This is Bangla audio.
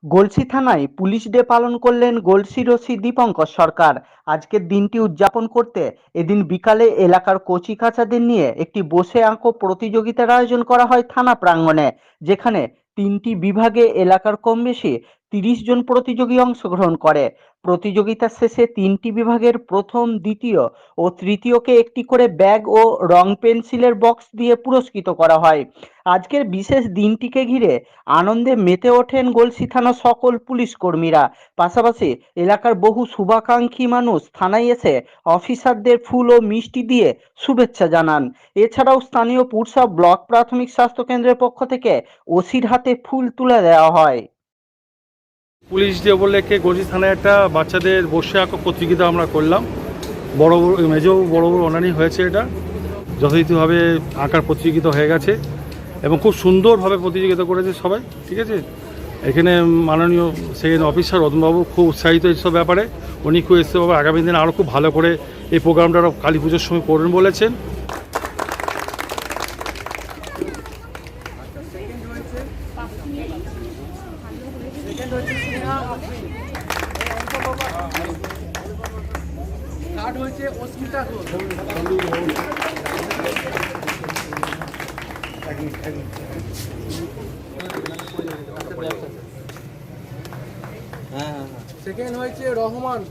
গলসি থানায় পুলিশ ডে পালন করলেন গলসির ওসি দীপঙ্কর সরকার। আজকের দিনটি উদযাপন করতে এদিন বিকালে এলাকার কচিকাঁচাদের নিয়ে একটি বসে আঁকো প্রতিযোগিতার আয়োজন করা হয় থানা প্রাঙ্গণে, যেখানে তিনটি বিভাগে এলাকার কম বেশি 30 জন প্রতিযোগী অংশগ্রহণ করে। প্রতিযোগিতার শেষে তিনটি বিভাগের প্রথম, দ্বিতীয় ও তৃতীয়কে একটি করে ব্যাগ ও রং পেন্সিলের বক্স দিয়ে পুরস্কৃত করা হয়। আজকের বিশেষ দিনটিকে ঘিরে আনন্দে মেতে ওঠেন গলসি থানার সকল পুলিশ কর্মীরা। পাশাপাশি এলাকার বহু শুভাকাঙ্ক্ষী মানুষ থানায় এসে অফিসারদের ফুল ও মিষ্টি দিয়ে শুভেচ্ছা জানান। এছাড়াও স্থানীয় পুরসা ব্লক প্রাথমিক স্বাস্থ্য কেন্দ্রের পক্ষ থেকে ওসির হাতে ফুল তুলে দেওয়া হয়। পুলিশ ডে উপলক্ষে গলসি থানায় একটা বাচ্চাদের বসে আঁকো প্রতিযোগিতা আমরা করলাম। বড় বড় মেজো বড় বড় অনানি হয়েছে, এটা যথাযথভাবে আঁকার প্রতিযোগিতা হয়ে গেছে এবং খুব সুন্দরভাবে প্রতিযোগিতা করেছে সবাই। ঠিক আছে, এখানে মাননীয় সেকেন্ড অফিসার রতনবাবু খুব উৎসাহিত এইসব ব্যাপারে। উনি খুব এসে আগামী দিনে আরও খুব ভালো করে এই প্রোগ্রামটা কালী পুজোর সময় করবেন বলেছেন। সেকেন্ড হয়েছে রহমান।